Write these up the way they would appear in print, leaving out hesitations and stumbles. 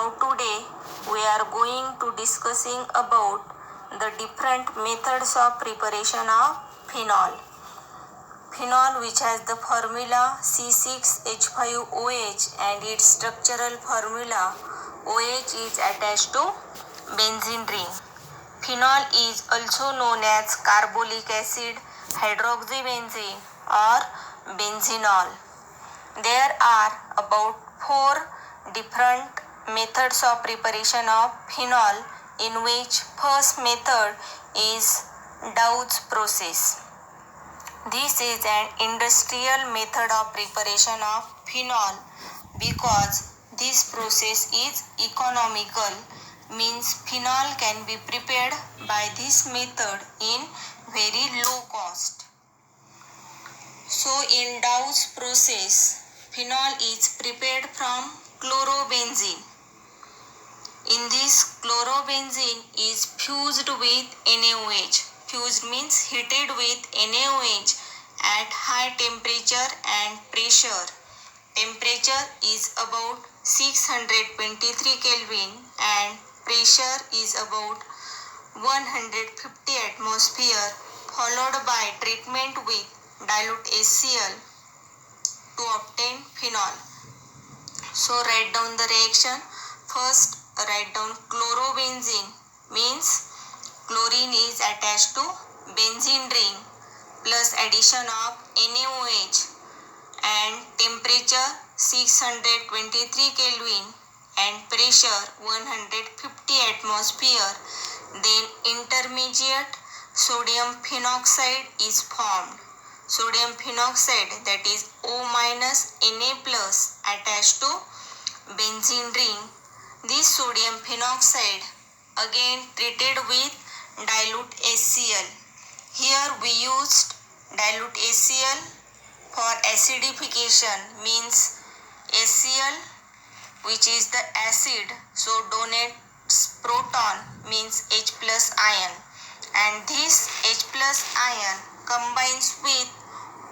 Now today we are going to discussing about the different methods of preparation of phenol. Phenol, which has the formula C6H5OH and its structural formula OH is attached to benzene ring. Phenol is also known as carbolic acid, hydroxybenzene or benzenol. There are about 4 different methods of preparation of phenol, in which first method is Dow's process. This is an industrial method of preparation of phenol because this process is economical, means phenol can be prepared by this method in very low cost. So in Dow's process, phenol is prepared from chlorobenzene. In this, chlorobenzene is fused with NaOH. Fused means heated with NaOH at high temperature and pressure. Temperature is about 623 Kelvin and pressure is about 150 atmosphere, followed by treatment with dilute HCl to obtain phenol. So write down the reaction. First, write down chlorobenzene means chlorine is attached to benzene ring plus addition of NaOH and temperature 623 Kelvin and pressure 150 atmosphere. Then intermediate sodium phenoxide is formed. Sodium phenoxide, that is O minus Na plus, attached to benzene ring. This sodium phenoxide again treated with dilute HCl. Here we used dilute HCl for acidification, means HCl, which is the acid, so donates proton, means H plus ion, and this H plus ion combines with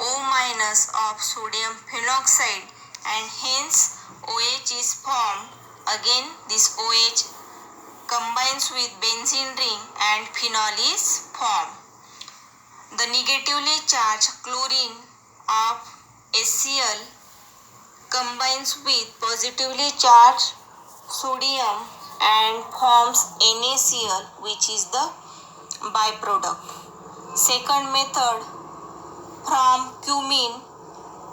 O minus of sodium phenoxide and hence OH is formed. Again this OH combines with benzene ring and phenol is formed. The negatively charged chlorine of HCl combines with positively charged sodium and forms NaCl, which is the byproduct. Second method from cumene,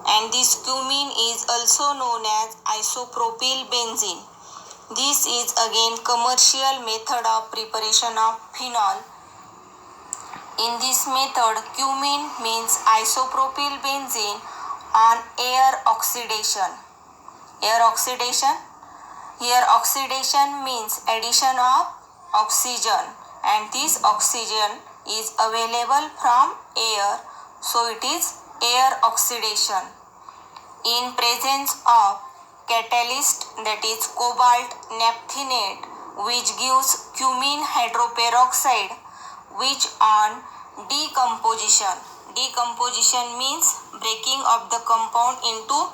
and this cumene is also known as isopropyl benzene. This is again commercial method of preparation of phenol. In this method, cumene means isopropyl benzene on air oxidation. Air oxidation. Here oxidation means addition of oxygen, and this oxygen is available from air, so it is air oxidation. In presence of catalyst, that is cobalt naphthenate, which gives cumene hydroperoxide, which on decomposition means breaking of the compound into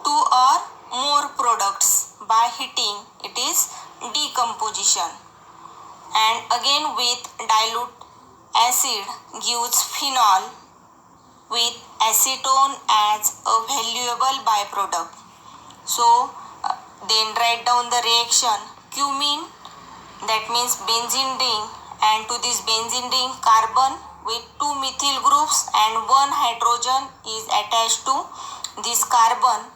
2 or more products by heating, it is decomposition. And again with dilute acid gives phenol with acetone as a valuable byproduct. So then write down the reaction. Cumene, that means benzene ring, and to this benzene ring carbon with 2 methyl groups and 1 hydrogen is attached to this carbon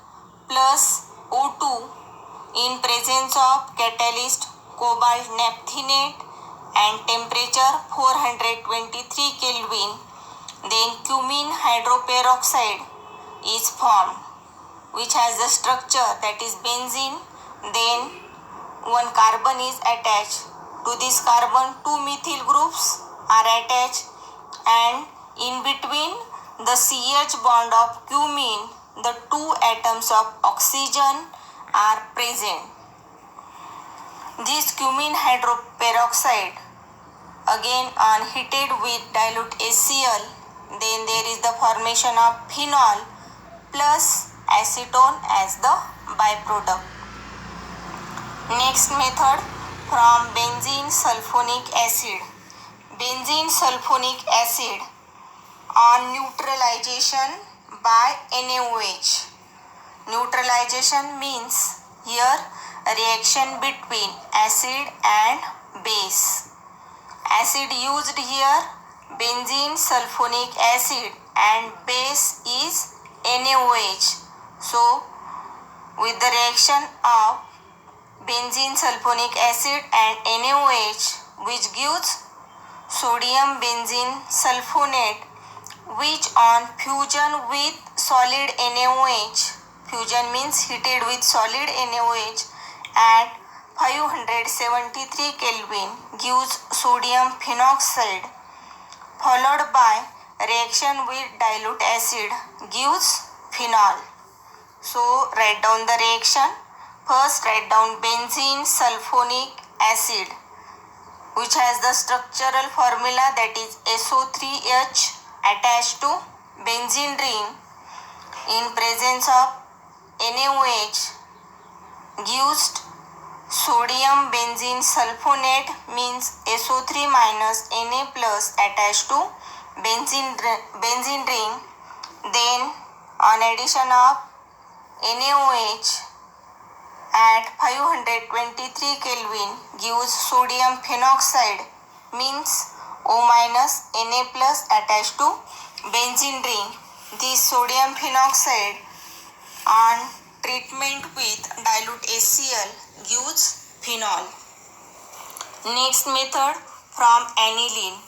plus O2 in presence of catalyst cobalt naphthenate and temperature 423 Kelvin. Then cumene hydroperoxide is formed, which has the structure, that is benzene. Then 1 carbon is attached. To this carbon 2 methyl groups are attached, and in between the CH bond of cumene, the 2 atoms of oxygen are present. This cumene hydroperoxide again on heated with dilute HCl, then there is the formation of phenol plus acetone as the byproduct. Next method from benzene sulfonic acid. Benzene sulfonic acid on neutralization by NaOH. Neutralization means here a reaction between acid and base. Acid used here benzene sulfonic acid and base is NaOH. So with the reaction of benzene sulfonic acid and NaOH, which gives sodium benzene sulfonate, which on fusion with solid NaOH, fusion means heated with solid NaOH at 573 Kelvin gives sodium phenoxide, followed by reaction with dilute acid gives phenol. So write down the reaction. First write down benzene sulfonic acid, which has the structural formula, that is SO3H attached to benzene ring in presence of NaOH gives sodium benzene sulfonate, means SO3 minus Na plus attached to benzene ring. Then on addition of NaOH at 523 Kelvin gives sodium phenoxide, means O minus Na plus attached to benzene ring. This sodium phenoxide on treatment with dilute HCl gives phenol. Next method from aniline.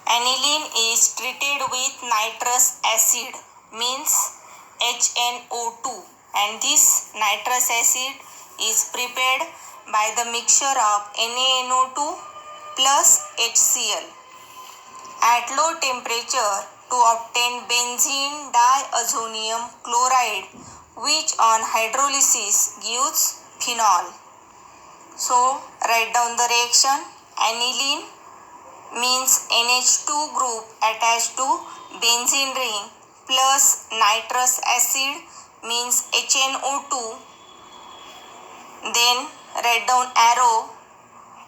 Aniline is treated with nitrous acid, means HNO2, and this nitrous acid is prepared by the mixture of NaNO2 plus HCl at low temperature to obtain benzene diazonium chloride, which on hydrolysis gives phenol. So write down the reaction. Aniline means NH2 group attached to benzene ring plus nitrous acid means HNO2. Then write down arrow.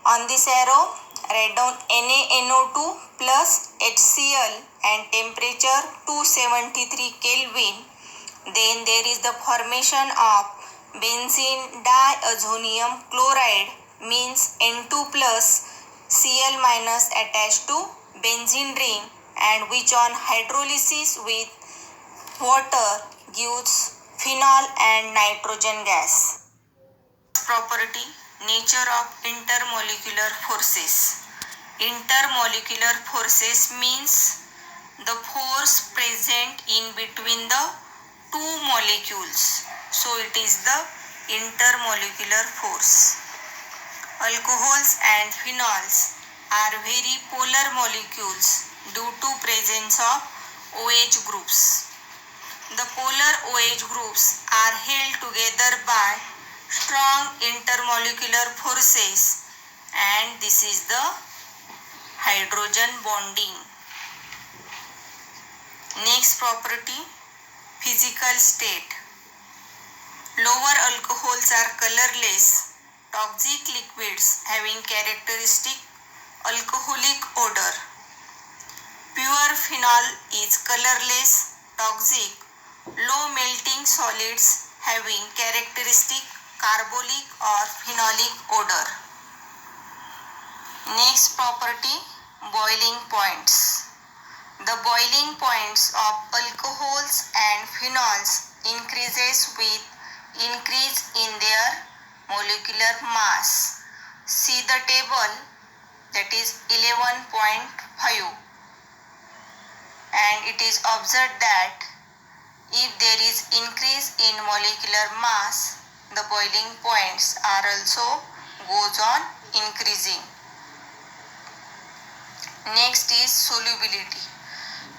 On this arrow write down NaNO2 plus HCl and temperature 273 Kelvin. Then there is the formation of benzene diazonium chloride, means N2 plus Cl minus attached to benzene ring, and which on hydrolysis with water gives phenol and nitrogen gas. Property, nature of intermolecular forces. Intermolecular forces means the force present in between the two molecules. So it is the intermolecular force. Alcohols and phenols are very polar molecules due to presence of OH groups. The polar OH groups are held together by strong intermolecular forces, and this is the hydrogen bonding. Next property, physical state. Lower alcohols are colorless, toxic liquids having characteristic alcoholic odor. Pure phenol is colorless, toxic, low melting solids having characteristic carbolic or phenolic odor. Next property, boiling points. The boiling points of alcohols and phenols increases with increase in their molecular mass. See the table, that is 11.5, and it is observed that if there is increase in molecular mass, the boiling points are also goes on increasing. Next is solubility.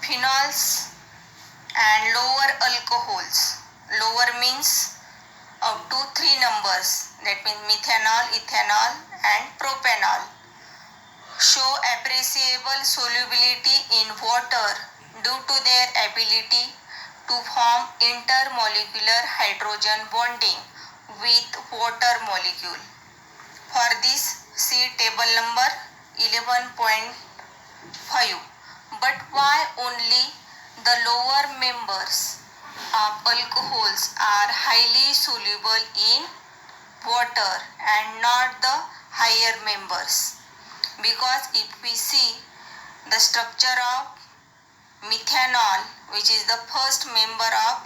Phenols and lower alcohols. Lower means up to 3 numbers, that means methanol, ethanol and propanol, show appreciable solubility in water due to their ability to form intermolecular hydrogen bonding with water molecule. For this, see table number 11.5. But why only the lower members of alcohols are highly soluble in water and not the higher members? Because if we see the structure of methanol, which is the first member of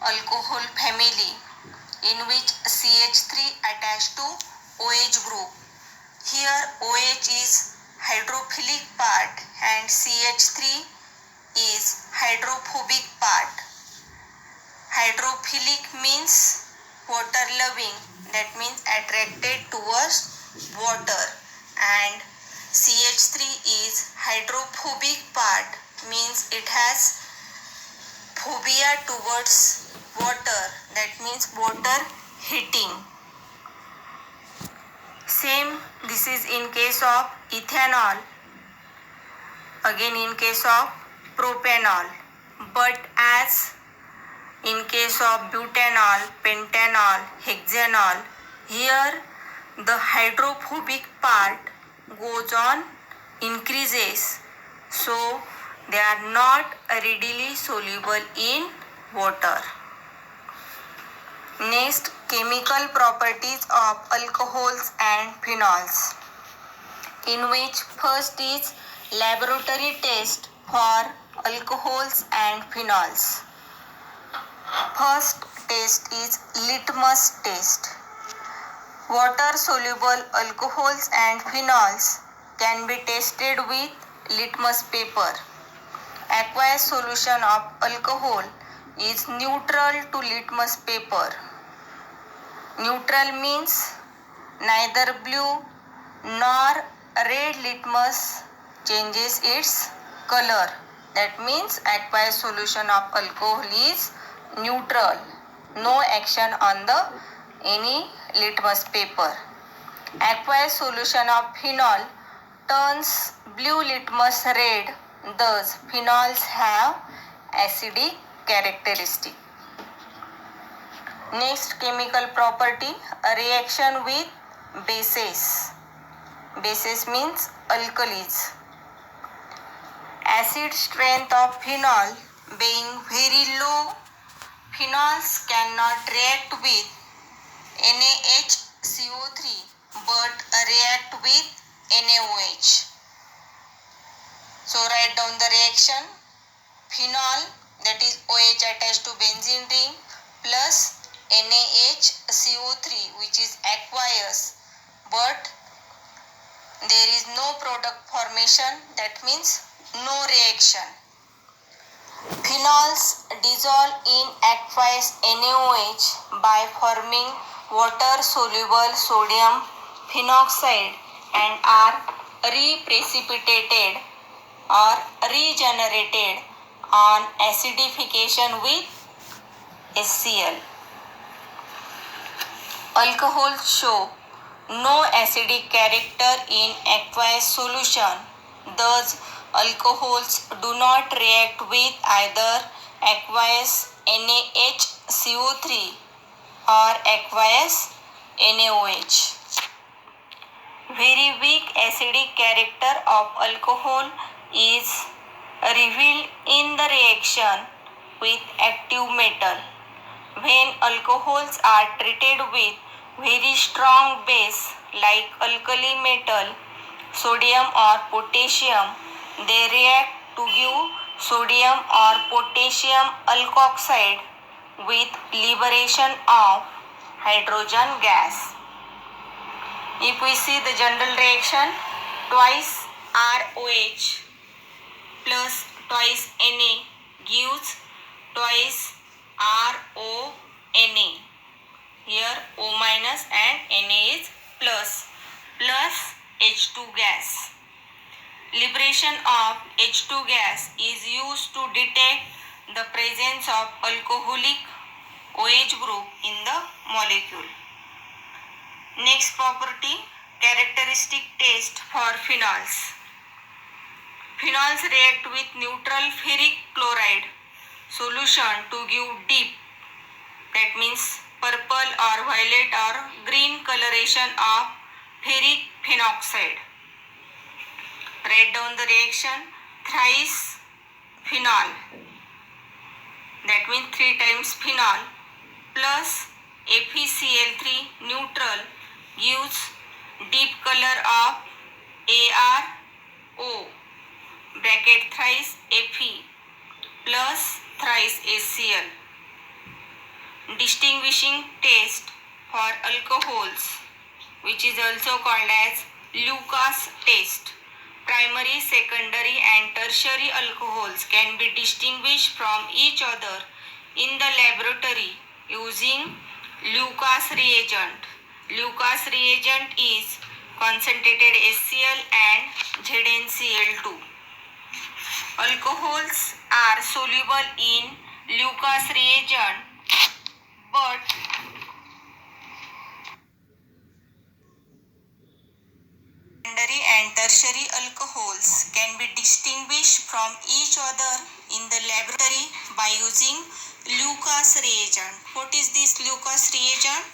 alcohol family, in which CH3 attached to OH group. Here OH is hydrophilic part and CH3 is hydrophobic part. Hydrophilic means water loving, that means attracted towards water, and CH3 is hydrophobic part, means it has phobia towards water, that means water heating. Same this is in case of ethanol, again in case of propanol, but as in case of butanol, pentanol, hexanol, here the hydrophobic part goes on increases, so they are not readily soluble in water. Next, chemical properties of alcohols and phenols, in which first is laboratory test for alcohols and phenols. First test is litmus test. Water soluble alcohols and phenols can be tested with litmus paper. Aqueous solution of alcohol is neutral to litmus paper. Neutral means neither blue nor red litmus changes its color. That means aqueous solution of alcohol is neutral, no action on the any litmus paper. Aqueous solution of phenol turns blue litmus red, thus phenols have acidic characteristic. Next chemical property, a reaction with bases. Bases means alkalis. Acid strength of phenol being very low, phenols cannot react with NaHCO3 but react with NaOH. So write down the reaction. Phenol, that is OH attached to benzene ring, plus NaHCO3, which is aqueous, but there is no product formation, that means no reaction. Phenols dissolve in aqueous NaOH by forming water soluble sodium phenoxide and are reprecipitated or regenerated on acidification with HCl. Alcohols show no acidic character in aqueous solution. Thus, alcohols do not react with either aqueous NaHCO3 or aqueous NaOH. Very weak acidic character of alcohol is revealed in the reaction with active metal. When alcohols are treated with very strong base like alkali metal, sodium or potassium, they react to give sodium or potassium alkoxide with liberation of hydrogen gas. If we see the general reaction, twice ROH plus twice Na gives twice RONA. Here O minus and Na is plus H2 gas. Liberation of H2 gas is used to detect the presence of alcoholic OH group in the molecule. Next property, characteristic test for phenols. Phenols react with neutral ferric chloride solution to give deep, that means purple or violet or green coloration of ferric phenoxide. Write down the reaction. Thrice phenol, that means 3 times phenol, plus FeCl3 neutral gives deep color of ArO, bracket thrice Fe plus thrice HCl. Distinguishing test for alcohols, which is also called as Lucas test. Primary, secondary and tertiary alcohols can be distinguished from each other in the laboratory using Lucas reagent. Lucas reagent is concentrated HCl and ZnCl2. Alcohols are soluble in Lucas reagent, but secondary and tertiary alcohols can be distinguished from each other in the laboratory by using Lucas reagent. What is this Lucas reagent?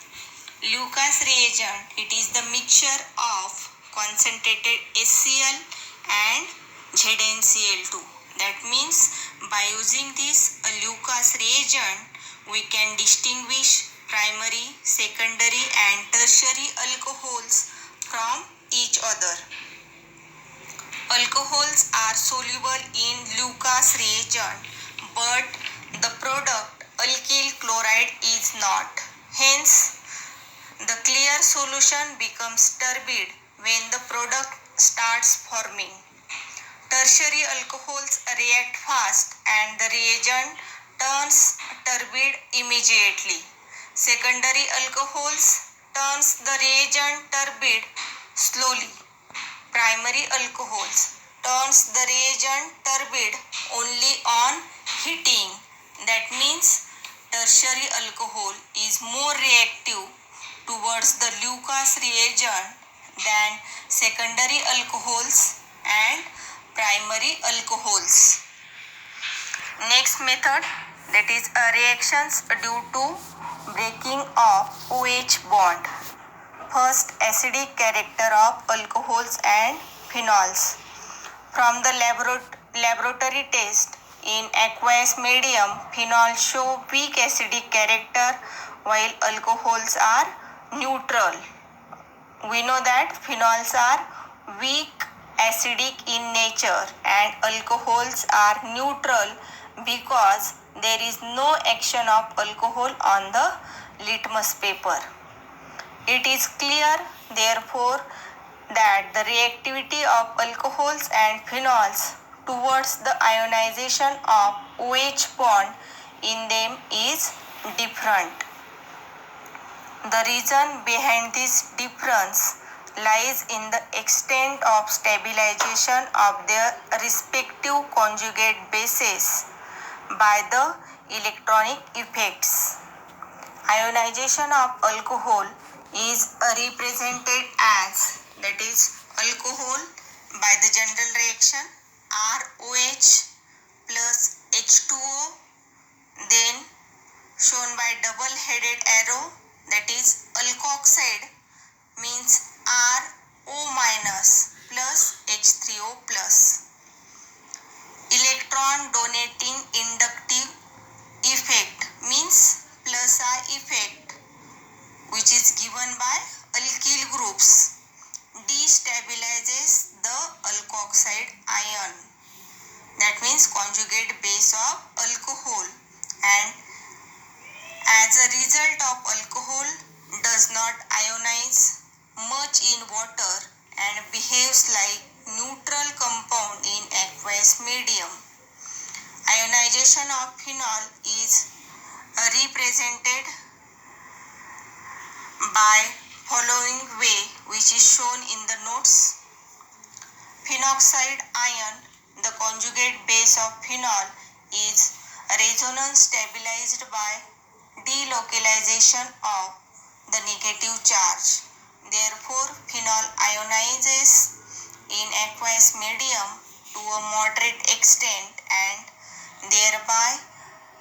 Lucas reagent, it is the mixture of concentrated HCl and ZnCl2. That means by using this Lucas reagent, we can distinguish primary, secondary and tertiary alcohols from each other. Alcohols are soluble in Lucas reagent, but the product alkyl chloride is not. Hence, the clear solution becomes turbid when the product starts forming. Tertiary alcohols react fast and the reagent turns turbid immediately. Secondary alcohols turns the reagent turbid slowly. Primary alcohols turns the reagent turbid only on heating. That means tertiary alcohol is more reactive towards the Lucas reagent than secondary alcohols and primary alcohols. Next method, that is reactions due to breaking of OH bond. First, acidic character of alcohols and phenols. From the laboratory test in aqueous medium, phenols show weak acidic character while alcohols are neutral. We know that phenols are weak acidic in nature and alcohols are neutral because there is no action of alcohol on the litmus paper. It is clear, therefore, that the reactivity of alcohols and phenols towards the ionization of OH bond in them is different. The reason behind this difference lies in the extent of stabilization of their respective conjugate bases by the electronic effects. Ionization of alcohol is represented as, that is, alcohol by the general reaction ROH plus H2O, then shown by double-headed arrow, that is alkoxide means RO minus plus H3O plus. Electron donating inductive effect means plus I effect, which is given by alkyl groups, destabilizes the alkoxide ion. That means conjugate base of alcohol, and as a result of alcohol does not ionize much in water and behaves like neutral compound in aqueous medium. Ionization of phenol is represented by following way, which is shown in the notes. Phenoxide ion, the conjugate base of phenol, is resonance stabilized by delocalization of the negative charge. Therefore, phenol ionizes in aqueous medium to a moderate extent and thereby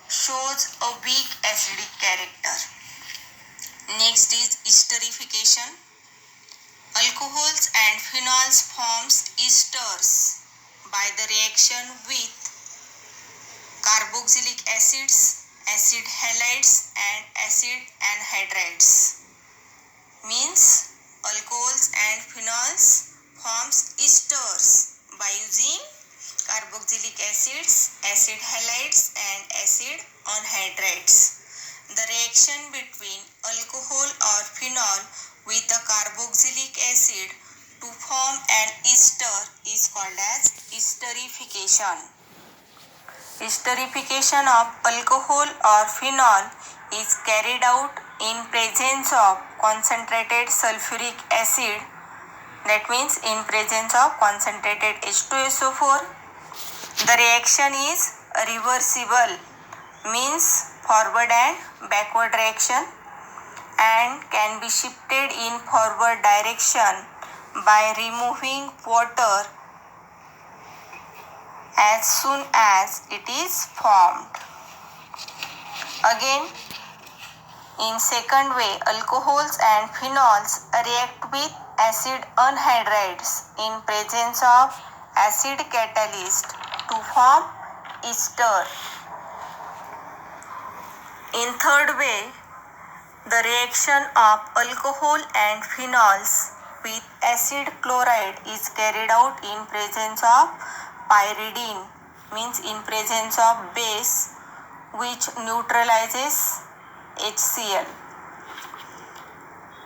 shows a weak acidic character. Next is esterification. Alcohols and phenols forms esters by the reaction with carboxylic acids, acid halides and acid anhydrides. Means alcohols and phenols forms esters by using carboxylic acids, acid halides and acid anhydrides. The reaction between alcohol or phenol with a carboxylic acid to form an ester is called as esterification. Esterification of alcohol or phenol is carried out in presence of concentrated sulfuric acid, that means in presence of concentrated H2SO4. The reaction is reversible, means forward and backward reaction, and can be shifted in forward direction by removing water as soon as it is formed. Again, in second way, alcohols and phenols react with acid anhydrides in presence of acid catalyst to form ester. In third way, the reaction of alcohol and phenols with acid chloride is carried out in presence of pyridine, means in presence of base which neutralizes HCl.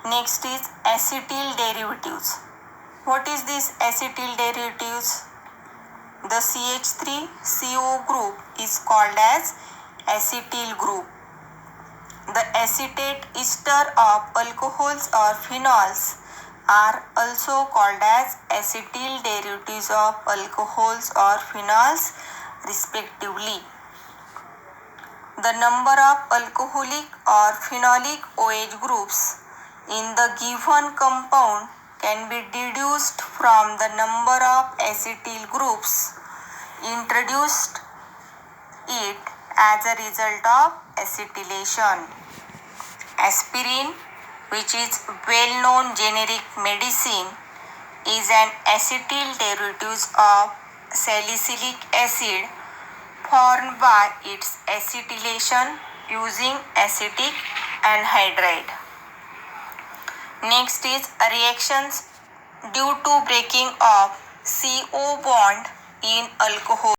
Next is acetyl derivatives. What is this acetyl derivatives? The CH3CO group is called as acetyl group. The acetate ester of alcohols or phenols are also called as acetyl derivatives of alcohols or phenols respectively. The number of alcoholic or phenolic OH groups in the given compound can be deduced from the number of acetyl groups introduced it as a result of acetylation. Aspirin, which is well-known generic medicine, is an acetyl derivative of salicylic acid formed by its acetylation using acetic anhydride. Next is reactions due to breaking of CO bond in alcohol.